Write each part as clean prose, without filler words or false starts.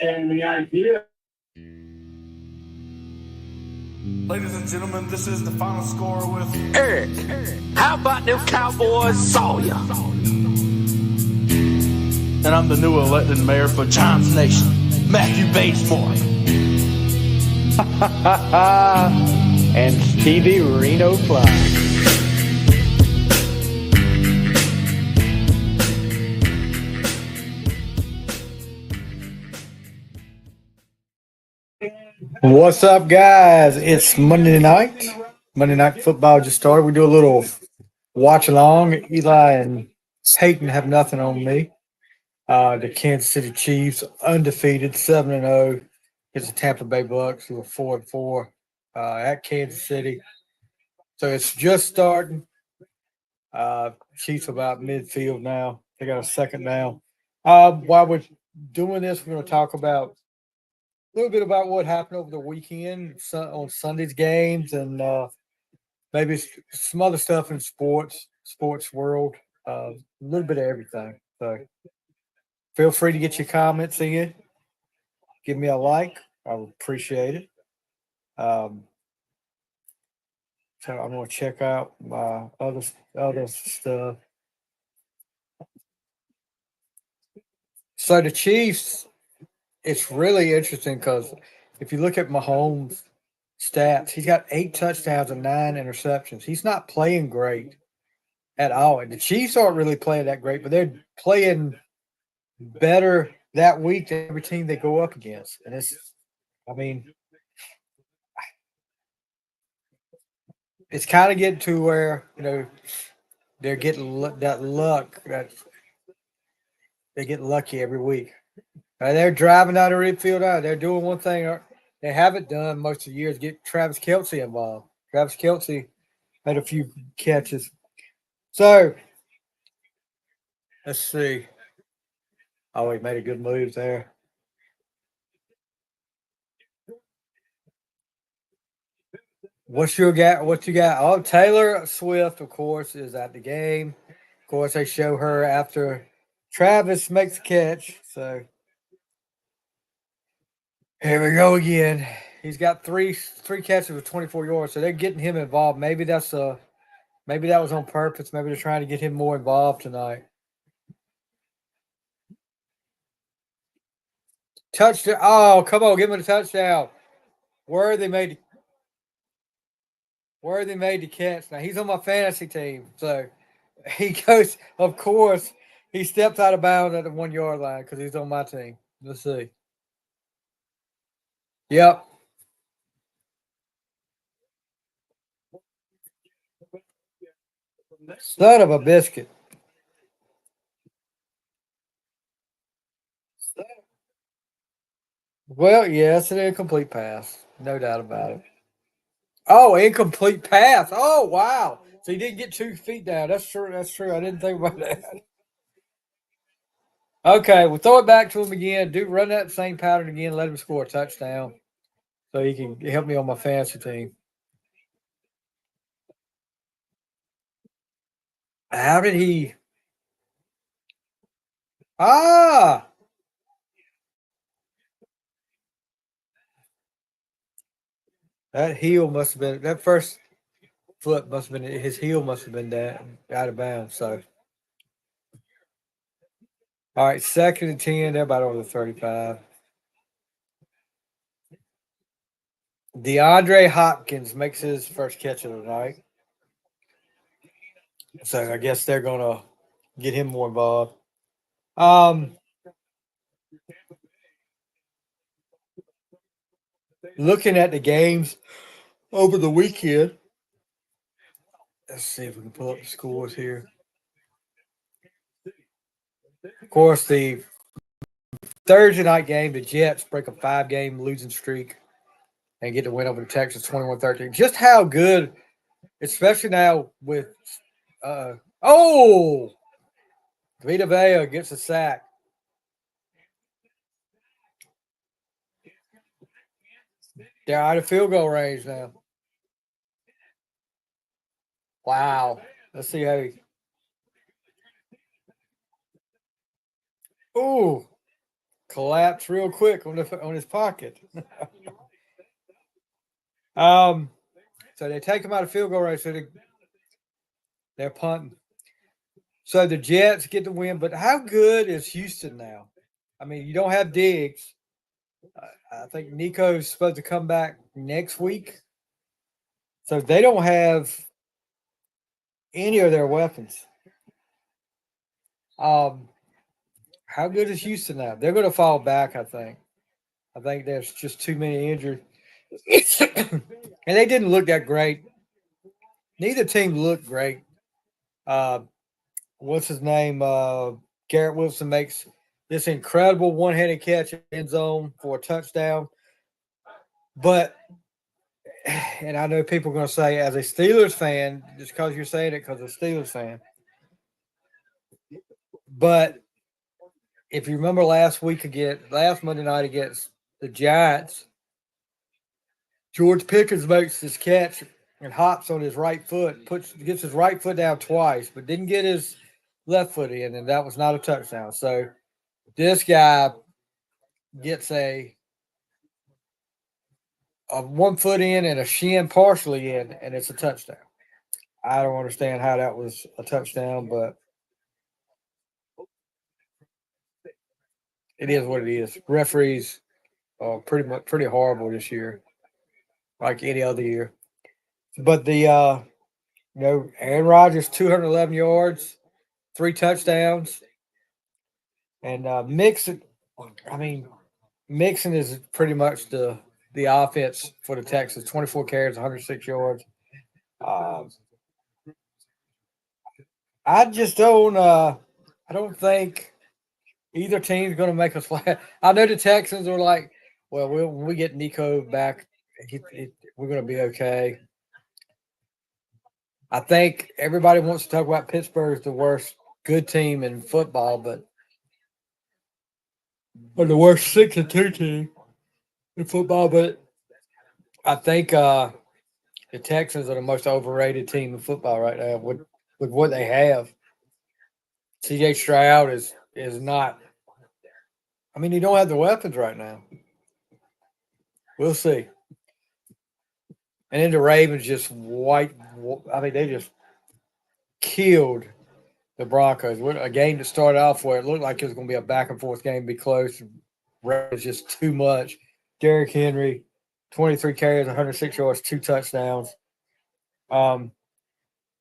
Ladies and gentlemen, this is the final score with Eric, how about them Cowboys saw ya? And I'm the new elected mayor for Giants Nation, Matthew Batesmore. And Stevie Reno Fly. What's up, guys? It's Monday night. Monday Night Football just started. We do a little watch along. Eli and Peyton have nothing on me. The Kansas City Chiefs undefeated 7-0 against the Tampa Bay Bucs, who are 4-4 at Kansas City. So it's just starting. Chiefs about midfield now. They got a second down. While we're doing this, we're going to talk about a little bit about what happened over the weekend on Sunday's games, and maybe some other stuff in sports world. A little bit of everything. So feel free to get your comments in. Give me a like. I would appreciate it. So I'm going to check out my other stuff. So the Chiefs, it's really interesting because if you look at Mahomes' stats, he's got 8 touchdowns and 9 interceptions. He's not playing great at all. And the Chiefs aren't really playing that great, but they're playing better that week than every team they go up against. And it's kind of getting to where, they're getting that luck. They get lucky every week. They're driving down the field out. They're doing one thing they haven't done most of the years, get Travis Kelce involved. Travis Kelce made a few catches. So, let's see. Oh, he made a good move there. What you got? Oh, Taylor Swift, of course, is at the game. Of course, they show her after Travis makes a catch. So here we go again. He's got three catches with 24 yards. So they're getting him involved. Maybe that was on purpose. Maybe they're trying to get him more involved tonight. Touchdown! Oh, come on, give him a touchdown. Worthy made the catch. Now he's on my fantasy team, so he goes. Of course, he steps out of bounds at the 1 yard line because he's on my team. Let's see. Yep. Son of a biscuit. Well, yes, an incomplete pass. No doubt about it. Oh, incomplete pass. Oh, wow. So he didn't get 2 feet down. That's true. I didn't think about that. Okay, we'll throw it back to him again. Run that same pattern again. Let him score a touchdown so he can help me on my fantasy team. How did he? Ah! That heel must have been that first foot must have been his heel must have been out of bounds. So, all right, 2nd and 10. They're about over the 35. DeAndre Hopkins makes his first catch of the night. So I guess they're gonna get him more involved. Looking at the games over the weekend. Let's see if we can pull up the scores here. Of course, the Thursday night game, the Jets break a 5-game losing streak and get the win over the Texans 21-13. Just how good, especially now with Vita Vea gets a sack. They're out of field goal range now. Wow. Let's see how he. collapsed real quick on his pocket. So they take him out of field goal range, so they're punting. So the Jets get the win, but how good is Houston now? I mean, you don't have Diggs. I think Nico's supposed to come back next week. So they don't have any of their weapons. How good is Houston now? They're going to fall back, I think. I think there's just too many injuries. And they didn't look that great. Neither team looked great. What's his name? Garrett Wilson makes this incredible one-handed catch in the end zone for a touchdown. But, and I know people are going to say, as a Steelers fan, just because you're saying it because of a Steelers fan. But if you remember last Monday night against the Giants, George Pickens makes this catch and hops on his right foot, gets his right foot down twice, but didn't get his left foot in, and that was not a touchdown. So this guy gets a 1 foot in and a shin partially in, and it's a touchdown. I don't understand how that was a touchdown, but it is what it is. Referees are pretty horrible this year, like any other year. But Aaron Rodgers, 211 yards, 3 touchdowns, and Mixon. I mean, Mixon is pretty much the offense for the Texans. 24 carries, 106 yards. I just don't. I don't think either team's going to make us laugh. I know the Texans are like, well, when we get Nico back, we're going to be okay. I think everybody wants to talk about Pittsburgh's the worst good team in football, or the worst 6-2 team in football. But I think the Texans are the most overrated team in football right now with what they have. C.J. Stroud is not. I mean, he don't have the weapons right now. We'll see. And then the Ravens just they just killed the Broncos. A game that started off where it looked like it was going to be a back and forth game, be close. Ravens just too much. Derrick Henry, 23 carries, 106 yards, 2 touchdowns.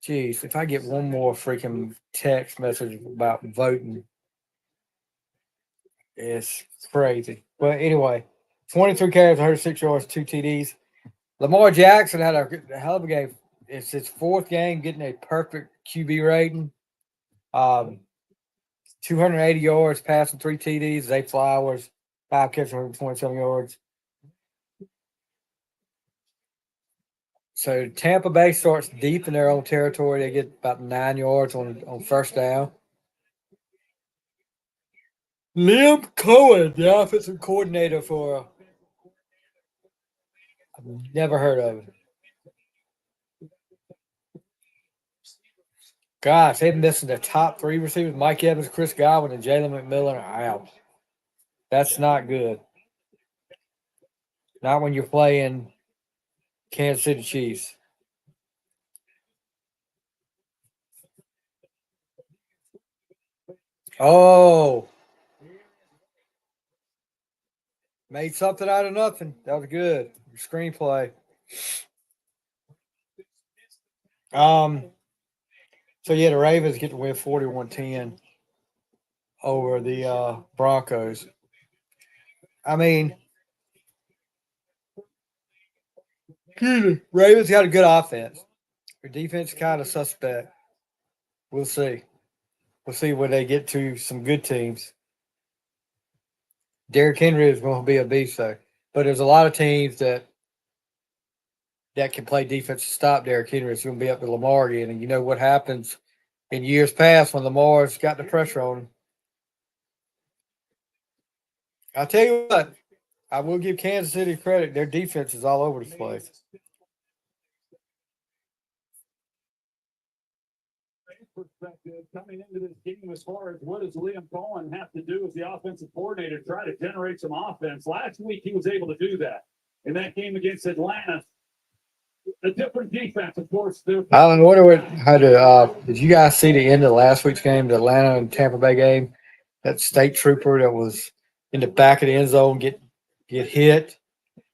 Geez, if I get one more freaking text message about voting, it's crazy. But anyway, 23 carries, 106 yards, 2 TDs. Lamar Jackson had a hell of a game. It's his 4th game getting a perfect QB rating. 280 yards, passing 3 TDs, 8 Flowers, 5 catches, 127 yards. So Tampa Bay starts deep in their own territory. They get about 9 yards on first down. Liam Cohen, the offensive coordinator for I've never heard of it. Gosh, they're missing the top 3 receivers. Mike Evans, Chris Godwin, and Jalen McMillan are out. That's not good. Not when you're playing Kansas City Chiefs. Oh. Made something out of nothing. That was good. Screenplay. So yeah, the Ravens get to win 41-10 over the Broncos. I mean, Ravens got a good offense. Their defense is kind of suspect. We'll see. We'll see when they get to some good teams. Derrick Henry is going to be a beast, though. But there's a lot of teams that can play defense to stop Derrick Henry. It's going to be up to Lamar again. And you know what happens in years past when Lamar's got the pressure on him. I'll tell you what, I will give Kansas City credit. Their defense is all over the place. perspective coming into this game as far as what does Liam Cohen have to do as the offensive coordinator to try to generate some offense. Last week he was able to do that in that game against Atlanta. A different defense, of course. Alan, did you guys see the end of last week's game, the Atlanta and Tampa Bay game? That state trooper that was in the back of the end zone get hit.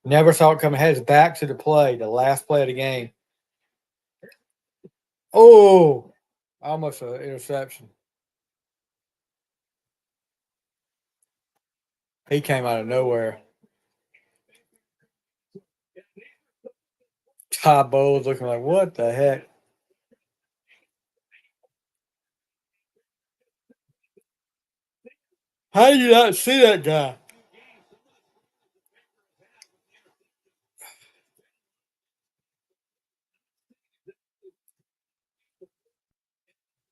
Never saw it coming. Had his back to the play, the last play of the game. Oh, almost an interception. He came out of nowhere. Todd Bowles looking like, what the heck? How do you not see that guy?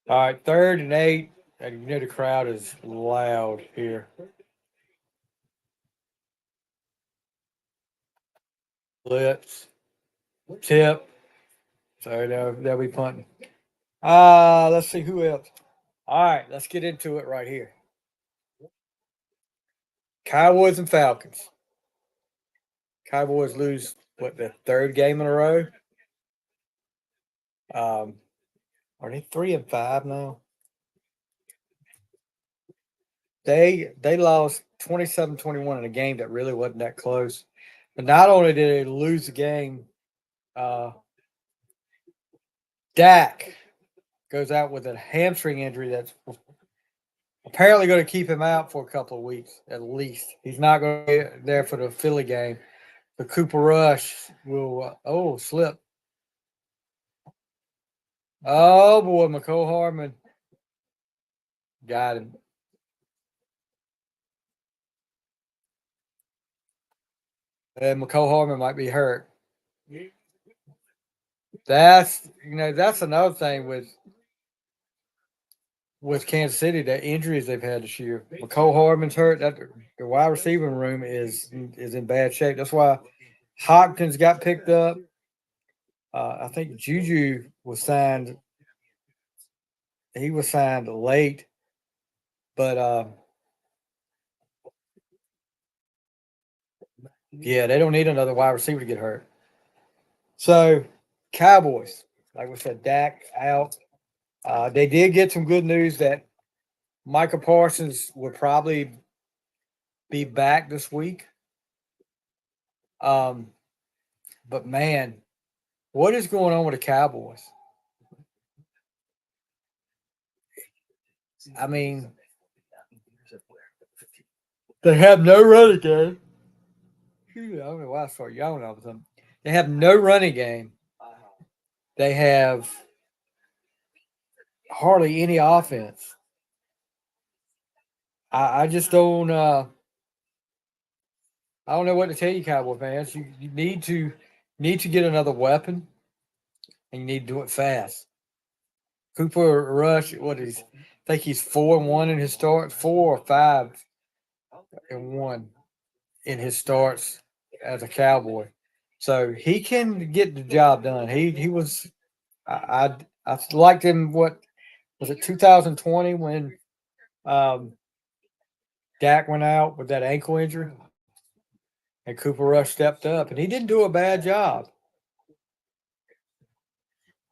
All right, 3rd and 8. And you know the crowd is loud here. Blitz. Tip. So they'll be punting. Let's see who else. All right, let's get into it right here. Cowboys and Falcons. Cowboys lose the 3rd game in a row. Are they 3-5 now? They lost 27-21 in a game that really wasn't that close. But not only did they lose the game, Dak goes out with a hamstring injury that's apparently going to keep him out for a couple of weeks at least. He's not going to be there for the Philly game. The Cooper Rush will slip. Oh boy, McCole Hardman got him. And McCole Hardman might be hurt. That's another thing with Kansas City, the injuries they've had this year. McCole Hardman's hurt. That the wide receiving room is in bad shape. That's why Hopkins got picked up. I think Juju was signed. He was signed late, but yeah, they don't need another wide receiver to get hurt. So, Cowboys, like we said, Dak out. They did get some good news that Micah Parsons would probably be back this week. But man, what is going on with the Cowboys? I mean, they have no running game. I don't know why I started yelling all of a sudden. They have no running game. They have hardly any offense. I just don't. I don't know what to tell you, Cowboy fans. You need to get another weapon, and you need to do it fast. Cooper Rush, I think he's 4-1 in his starts, 4 or 5-1 in his starts as a Cowboy. So he can get the job done. He was. I liked him. What was it? 2020 when Dak went out with that ankle injury, and Cooper Rush stepped up, and he didn't do a bad job.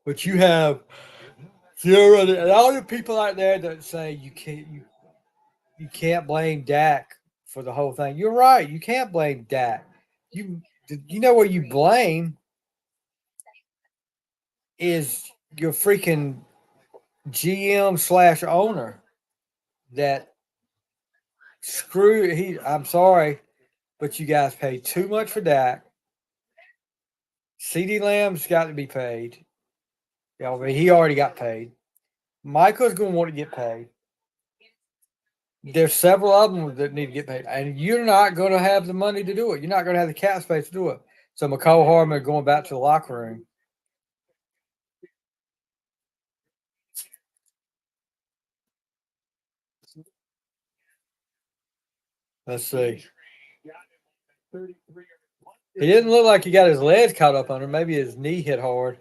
But you have a lot of people out there that say you can't blame Dak for the whole thing. You're right. You can't blame Dak. You know what you blame is your freaking GM/owner that I'm sorry, but you guys paid too much for Dak. CeeDee Lamb's got to be paid. I mean, he already got paid. Michael's going to want to get paid. There's several of them that need to get paid, and you're not going to have the money to do it. You're not going to have the cap space to do it. So McCole Hardman going back to the locker room. Let's see. He didn't look like he got his legs caught up under. Maybe his knee hit hard.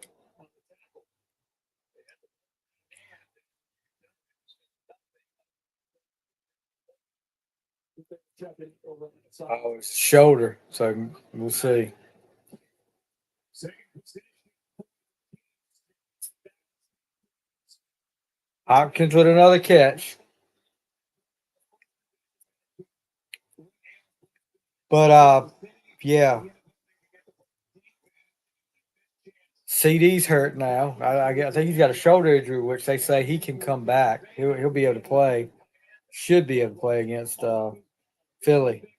Oh, it's shoulder. So we'll see. Hopkins with another catch. But yeah, CD's hurt now. I think he's got a shoulder injury, which they say he can come back. He'll be able to play. Should be able to play against Philly.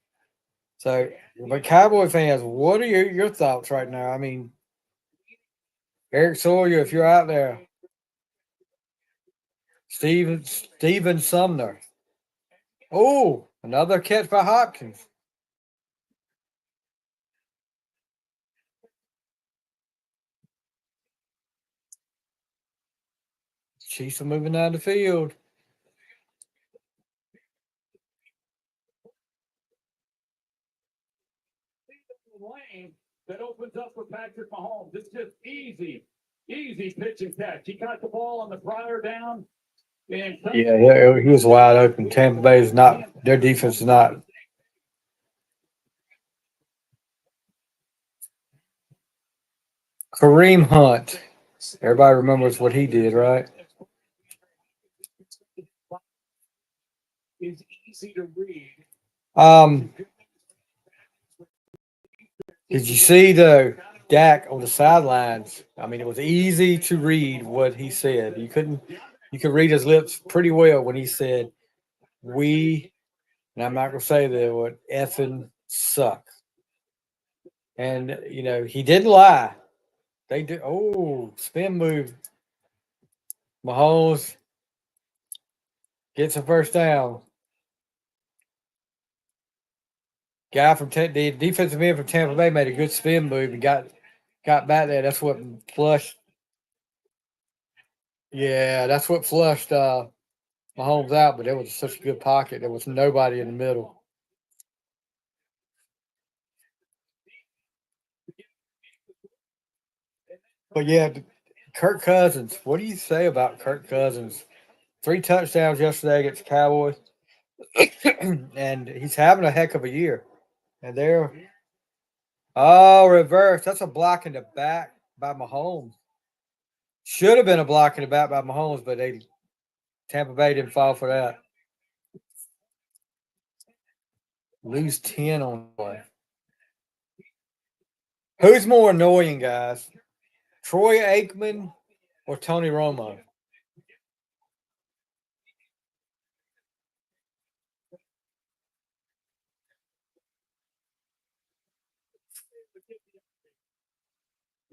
So, but Cowboy fans, what are your thoughts right now? I mean, Eric Sawyer, if you're out there, Steven Sumner. Oh, another catch by Hopkins. Chiefs are moving down the field. Lane that opens up for Patrick Mahomes. It's just easy pitch and catch. He got the ball on the prior down. And Yeah, he was wide open. Tampa Bay is not, their defense is not. Kareem Hunt. Everybody remembers what he did, right? is easy to read. Did you see the Dak on the sidelines? I mean, it was easy to read what he said. You could read his lips pretty well when he said, "We," and I'm not gonna say the word effing suck. And he didn't lie. They did. Oh, spin move. Mahomes gets a first down. Guy from the defensive end from Tampa Bay made a good spin move and got back there. That's what flushed. Yeah, that's what flushed Mahomes out. But there was such a good pocket. There was nobody in the middle. But yeah, Kirk Cousins. What do you say about Kirk Cousins? 3 touchdowns yesterday against the Cowboys, and he's having a heck of a year. And they're reverse. That's a block in the back by Mahomes. Should have been a block in the back by Mahomes, but Tampa Bay didn't fall for that. Lose 10 on play. Who's more annoying, guys? Troy Aikman or Tony Romo?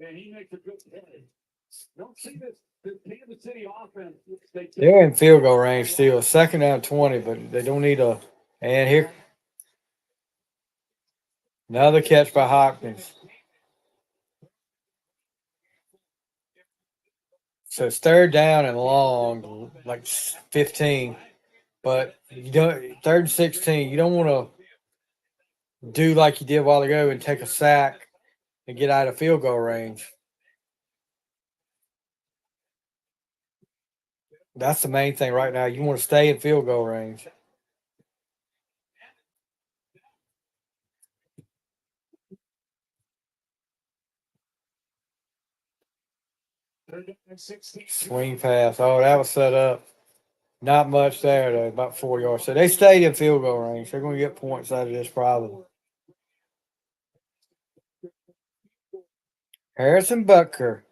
And he makes a good play. Don't see this Kansas City offense. They're in field goal range still. Second down 20, but they don't need a. And here, another catch by Hopkins. So it's third down and long, like 15. But you don't, third and 16, you don't want to do like you did a while ago and take a sack and get out of field goal range. That's the main thing right now. You want to stay in field goal range. Swing pass. Oh, that was set up. Not much there, though. About 4 yards. So they stayed in field goal range. They're going to get points out of this problem. Harrison Butker.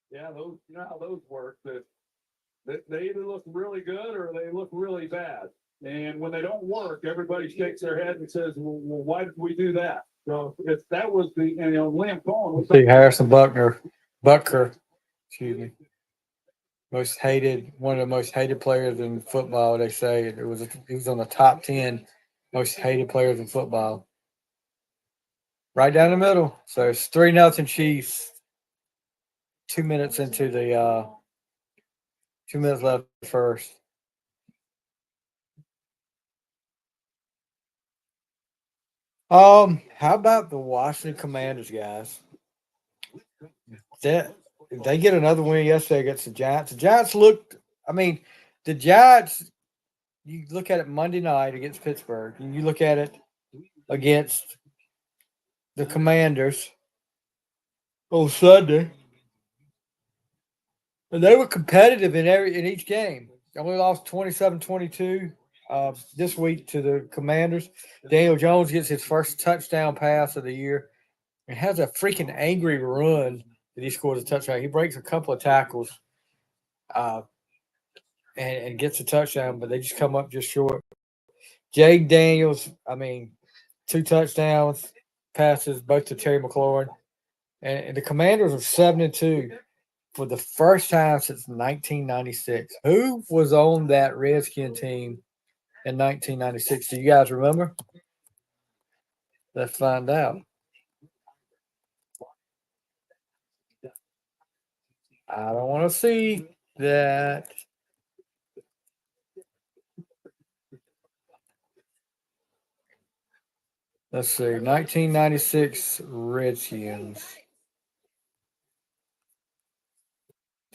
Yeah, those how those work. They either look really good or they look really bad. And when they don't work, everybody shakes their head and says, "Well, why did we do that?" So if that was Liam Cohen. See Harrison Butker, excuse me, one of the most hated players in football. They say he was on the top 10 most hated players in football. Right down the middle. So it's 3-0 Chiefs. 2 minutes into the 2 minutes left first. How about the Washington Commanders, guys? they get another win yesterday against the Giants. The Giants looked. I mean, the Giants. You look at it Monday night against Pittsburgh, and you look at it against the Commanders on Sunday, and they were competitive in each game. They only lost 27-22 this week to the Commanders. Daniel Jones gets his first touchdown pass of the year and has a freaking angry run that he scores a touchdown. He breaks a couple of tackles uh, and gets a touchdown, but they just come up just short. Jade Daniels, I mean, 2 touchdowns, passes both to Terry McLaurin. And the Commanders are 7-2 for the first time since 1996. Who was on that Redskin team in 1996? Do you guys remember? Let's find out. I don't want to see that. Let's see. 1996 Redskins.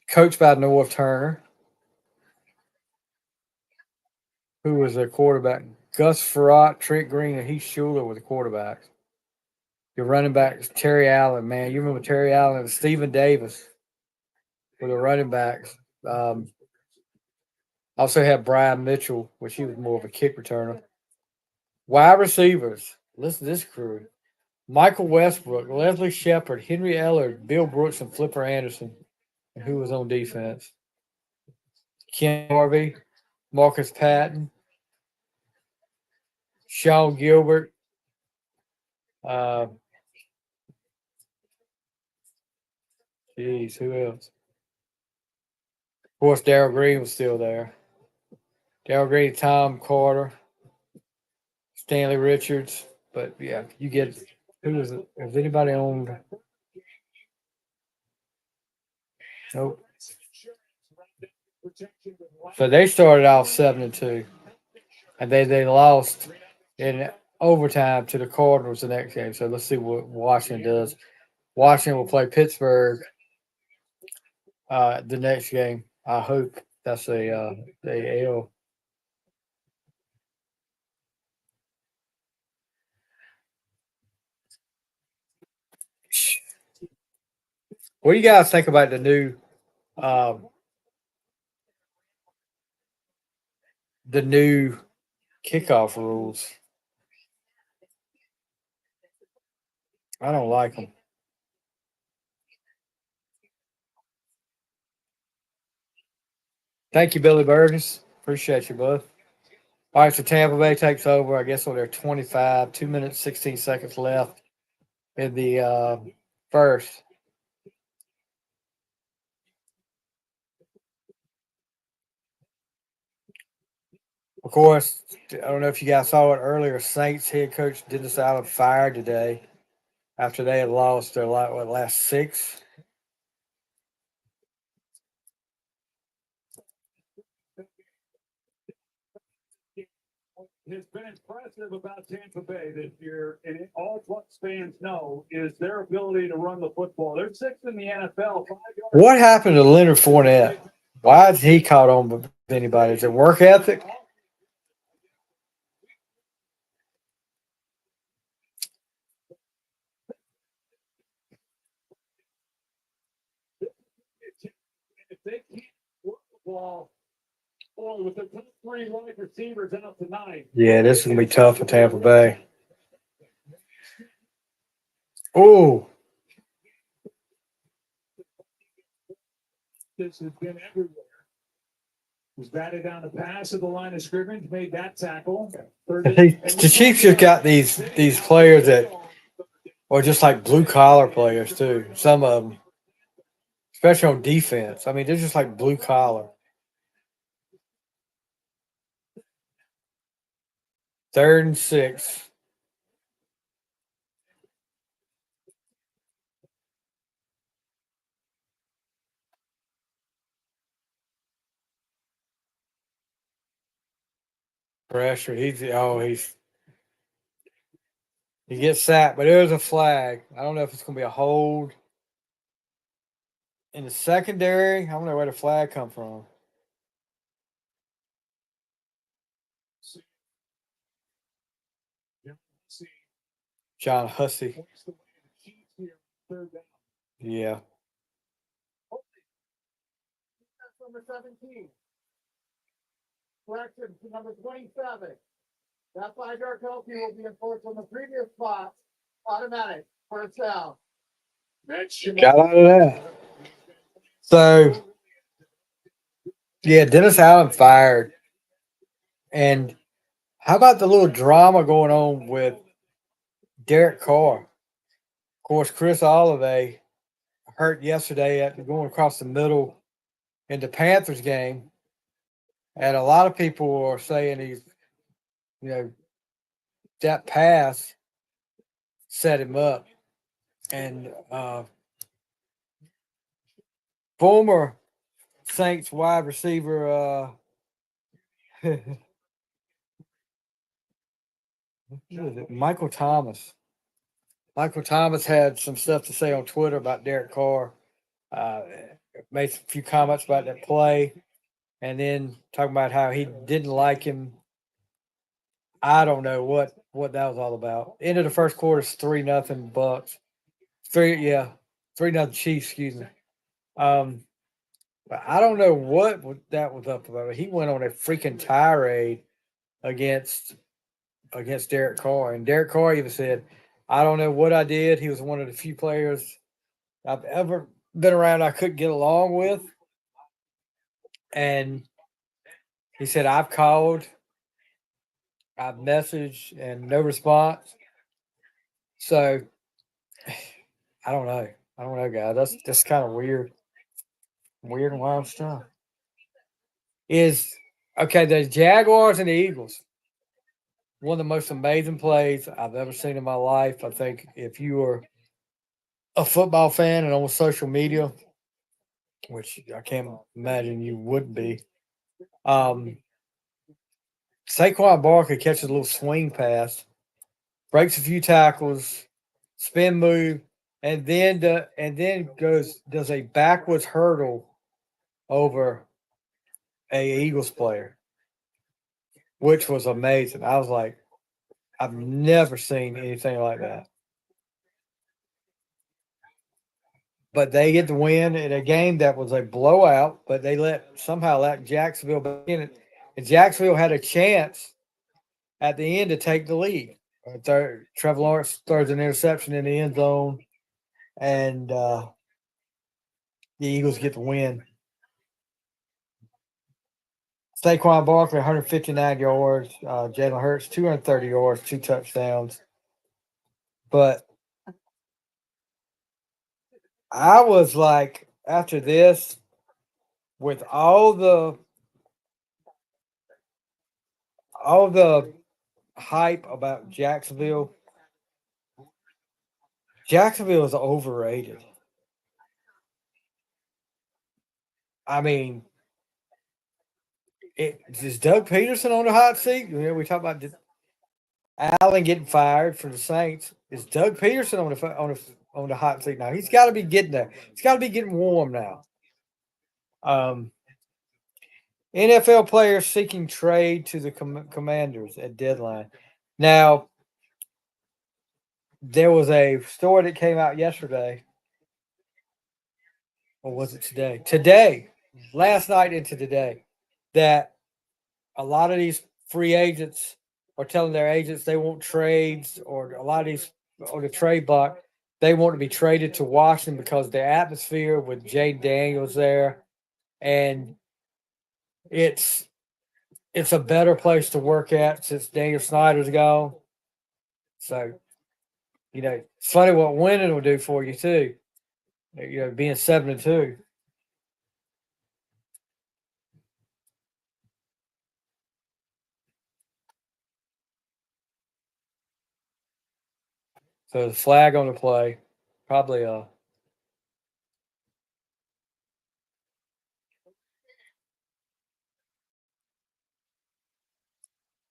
Coached by North Turner. Who was their quarterback? Gus Frerotte, Trent Green, and Heath Schuler were the quarterbacks. Your running backs, Terry Allen, man. You remember Terry Allen and Stephen Davis were the running backs. Also had Brian Mitchell, which he was more of a kick returner. Wide receivers. Listen to this crew. Michael Westbrook, Leslie Shepard, Henry Ellard, Bill Brooks, and Flipper Anderson. And who was on defense? Ken Harvey, Marcus Patton, Sean Gilbert. Who else? Of course, Darryl Green was still there. Darryl Green, Tom Carter, Stanley Richards. But yeah, you get who was it? Is anybody on? Nope. So they started off 7-2, and they lost in overtime to the Cardinals the next game. So let's see what Washington does. Washington will play Pittsburgh the next game. I hope that's the L. What do you guys think about the new kickoff rules? I don't like them. Thank you, Billy Burgess. Appreciate you, bud. All right, so Tampa Bay takes over. I guess on their 25, 2 minutes, 16 seconds left in the first. Of course, I don't know if you guys saw it earlier. Saints head coach Dennis Allen fired today after they had lost their last 6. Has been impressive about Tampa Bay this year, and all Bucs fans know is their ability to run the football. They're 6th in the NFL. What happened to Leonard Fournette? Why is he caught on with anybody? Is it work ethic? If they can't work the ball, or with the top 3 wide receivers out tonight. Yeah, this is gonna be tough for Tampa Bay. Oh, This has been everywhere. Was batted down the pass of the line of scrimmage, made that tackle. the Chiefs just got these players that are just like blue collar players too. Some of them, especially on defense. I mean, they're just like blue collar. 3rd and 6. Pressure. He gets sacked, but there's a flag. I don't know if it's gonna be a hold. in the secondary, I don't know where the flag come from. John Hussey. Yeah. Number 17. Correction to number 27. That 5-yard penalty will be enforced on the previous spot. Automatic. First down. Got out of that. So, yeah, Dennis Allen fired. And how about the little drama going on with Derek Carr? Of course, Chris Olave hurt yesterday at going across the middle in the Panthers game. And a lot of people are saying he's, that pass set him up. And former Saints wide receiver, who is it? Michael Thomas. Michael Thomas had some stuff to say on Twitter about Derek Carr. Made a few comments about that play, and then talking about how he didn't like him. I don't know what that was all about. End of the first quarter is 3-0 Bucks. 3-0 Chiefs. Excuse me. But I don't know what that was up about. He went on a freaking tirade against Derek Carr, and Derek Carr even said, "I don't know what I did. He was one of the few players I've ever been around I couldn't get along with." And he said, "I've called, I've messaged, and no response." So I don't know. I don't know, guys. That's kind of weird. Weird and wild stuff. Is okay, the Jaguars and the Eagles. One of the most amazing plays I've ever seen in my life. I think if you are a football fan and on social media, which I can't imagine you would be, Saquon Barkley catches a little swing pass, breaks a few tackles, spin move, and then does a backwards hurdle over a Eagles player, which was amazing. I was like, I've never seen anything like that. But they get the win in a game that was a blowout, but they somehow let Jacksonville back in it. And Jacksonville had a chance at the end to take the lead. Trevor Lawrence throws an interception in the end zone, and the Eagles get the win. Saquon Barkley, 159 yards. Jalen Hurts, 230 yards, 2 touchdowns. But I was like, after this, with all the hype about Jacksonville is overrated. I mean, is Doug Peterson on the hot seat? We talk about Allen getting fired for the Saints. Is Doug Peterson on the hot seat now? He's got to be getting there. He's got to be getting warm now. NFL players seeking trade to the Commanders at deadline. Now, there was a story that came out yesterday. Or was it today? Today, last night into today, that a lot of these free agents are telling their agents they want trades, or a lot of these on the trade block, they want to be traded to Washington because the atmosphere with Jay Daniels there, and it's a better place to work at since Daniel Snyder's gone. So, it's funny what winning will do for you too. Being 7-2. So the flag on the play, probably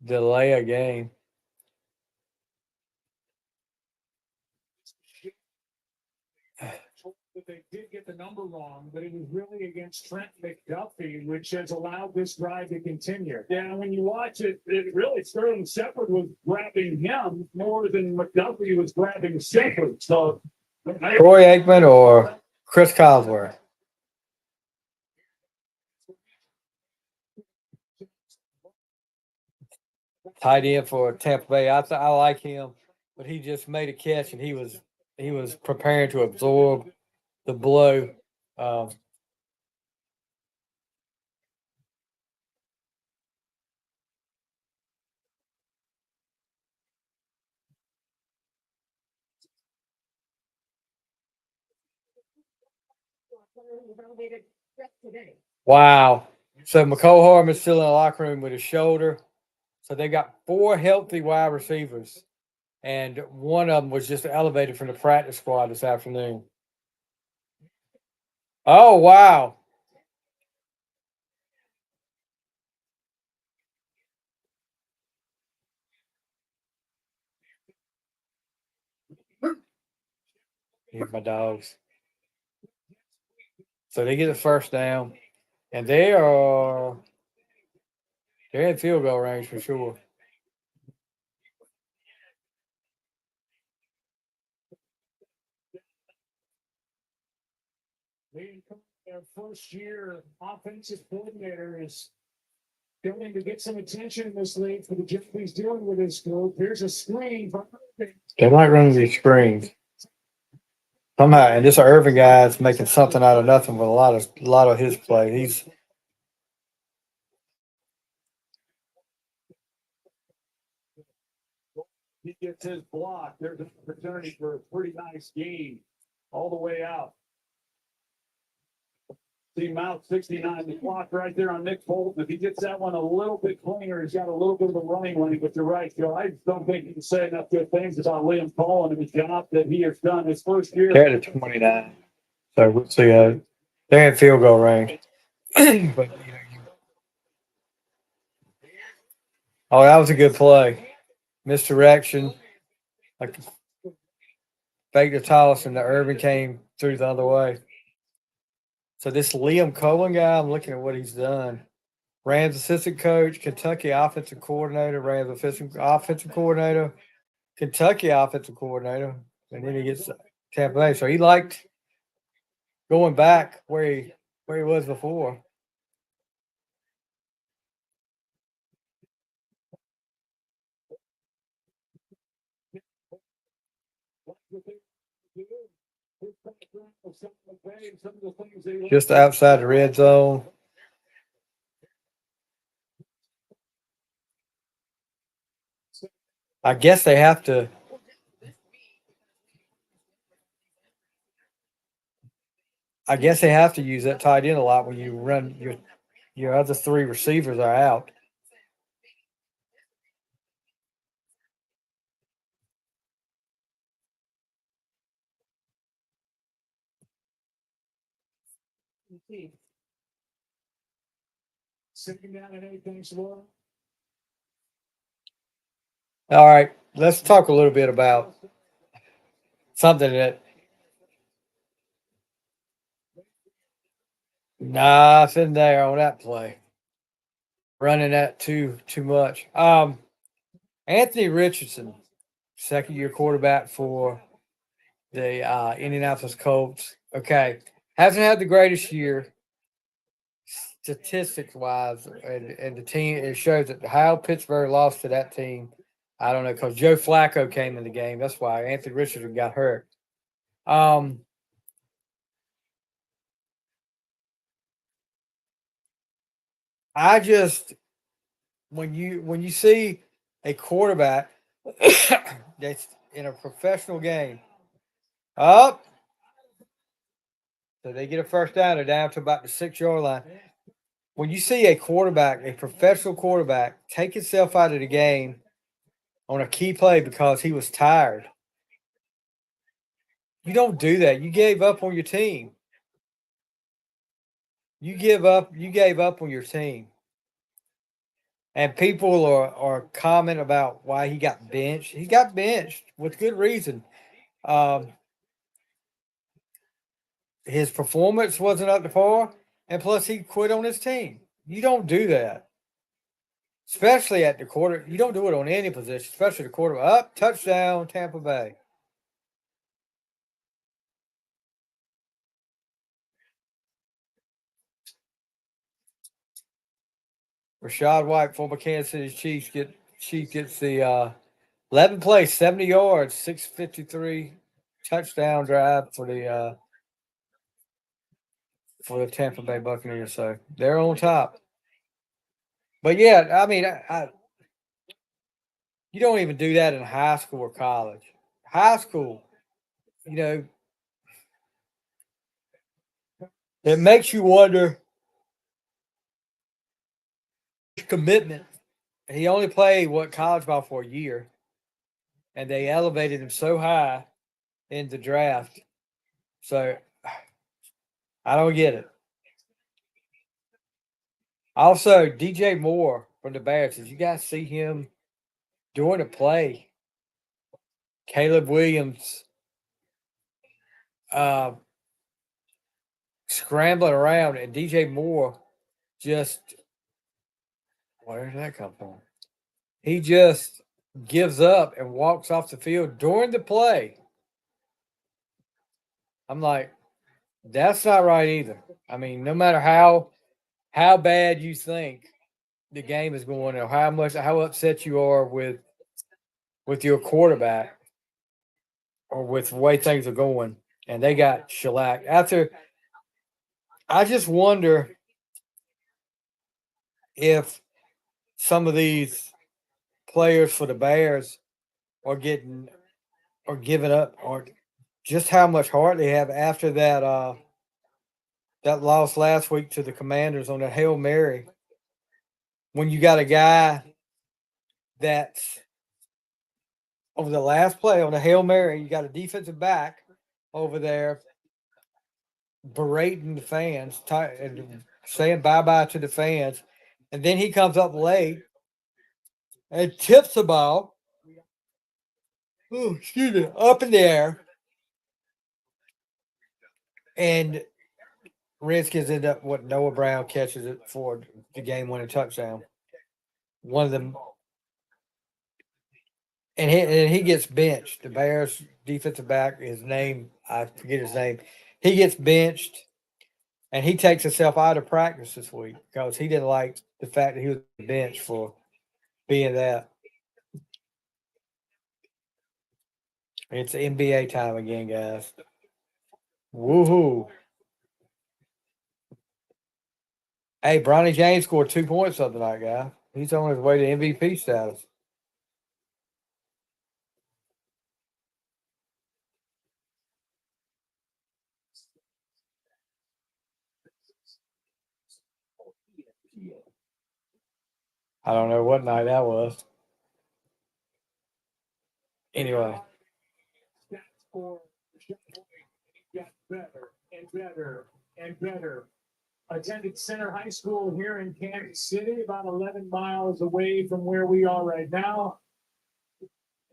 delay a game. but they did get the number wrong, but it was really against Trent McDuffie, which has allowed this drive to continue. Yeah, when you watch it, it really Sterling Shepard was grabbing him more than McDuffie was grabbing Shepard. So Troy Aikman or Chris Cosworth? Tight end for Tampa Bay. I like him, but he just made a catch and he was preparing to absorb the blow. Wow. So McCole Hardman's still in the locker room with his shoulder. So they got 4 healthy wide receivers, and one of them was just elevated from the practice squad this afternoon. Oh, wow. Here's my dogs. So they get the first down, and they're in field goal range for sure. their first year offensive coordinator is going to get some attention in this league for the job he's doing with his group. Here's a screen. They like running these screens. Somehow, and this Irvin guy is making something out of nothing with a lot of his play. He gets his block. There's an opportunity for a pretty nice gain all the way out. See Mount 69, the clock right there on Nick Bolton. If he gets that one a little bit cleaner, he's got a little bit of a running lane. But you're right, Joe. I just don't think you can say enough good things about Liam Cullen and the job that he has done his first year. They're at 29. So we'll see. They're in field goal range. But oh, that was a good play. Misdirection. Like fake the toss, and the Irvin came through the other way. So this Liam Cullen guy, I'm looking at what he's done. Rams assistant coach, Kentucky offensive coordinator, Rams offensive coordinator, Kentucky offensive coordinator, and then he gets Tampa Bay. So he liked going back where he was before. Just outside the red zone. I guess they have to. I guess they have to use that tight end a lot when you run your other 3 receivers are out. Sitting down and anything slow. All right, let's talk a little bit about something that nothing there on that play. Running that too much. Anthony Richardson, second year quarterback for the Indianapolis Colts. Okay, hasn't had the greatest year statistics wise, and the team it shows that how Pittsburgh lost to that team. I don't know because Joe Flacco came in the game. That's why Anthony Richardson got hurt. I just when you see a quarterback that's in a professional game up, so they get a first down. They're down to about the 6-yard line. When you see a quarterback, a professional quarterback, take himself out of the game on a key play because he was tired, you don't do that. You gave up on your team. You gave up on your team. And people are comment about why he got benched. He got benched with good reason. his performance wasn't up to par, and plus he quit on his team. You don't do that, especially at the quarter. You don't do it on any position, especially the quarter. Up, touchdown, Tampa Bay. Rashad White, former Kansas City Chiefs, gets the 11 plays, 70 yards, 653 touchdown drive for the Tampa Bay Buccaneers. So they're on top. But yeah, I mean, you don't even do that in high school or college. High school, you know, it makes you wonder his commitment. He only played college ball for a year, and they elevated him so high in the draft. So I don't get it. Also, DJ Moore from the Bears. Did you guys see him during the play? Caleb Williams scrambling around, and DJ Moore just, where did that come from? He just gives up and walks off the field during the play. I'm like, that's not right either. I mean, no matter how bad you think the game is going, or how upset you are with your quarterback or with the way things are going, and they got shellacked. I just wonder if some of these players for the Bears are giving up, or just how much heart they have after that loss last week to the Commanders on the Hail Mary. When you got a guy that's over the last play on the Hail Mary, you got a defensive back over there berating the fans and saying bye-bye to the fans. And then he comes up late and tips the ball. Oh, excuse me, up in the air. And Redskins end up Noah Brown catches it for the game-winning touchdown. One of them, and he gets benched. The Bears defensive back, his name, I forget his name. He gets benched, and he takes himself out of practice this week because he didn't like the fact that he was benched for being that. It's NBA time again, guys. Woohoo! Hey, Bronny James scored 2 points the other night, guy. He's on his way to MVP status. I don't know what night that was. Anyway. Got better and better and better. Attended Center High School here in Kansas City, about 11 miles away from where we are right now.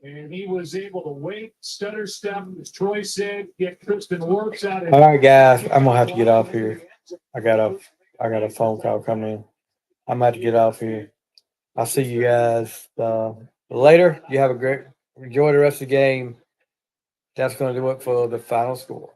And he was able to wait, stutter step, as Troy said, get Kristen Works out of. All right, guys, I'm gonna have to get off here. I got a phone call coming in. I'm gonna have to get off here. I'll see you guys later. You have enjoy the rest of the game. That's gonna do it for the final score.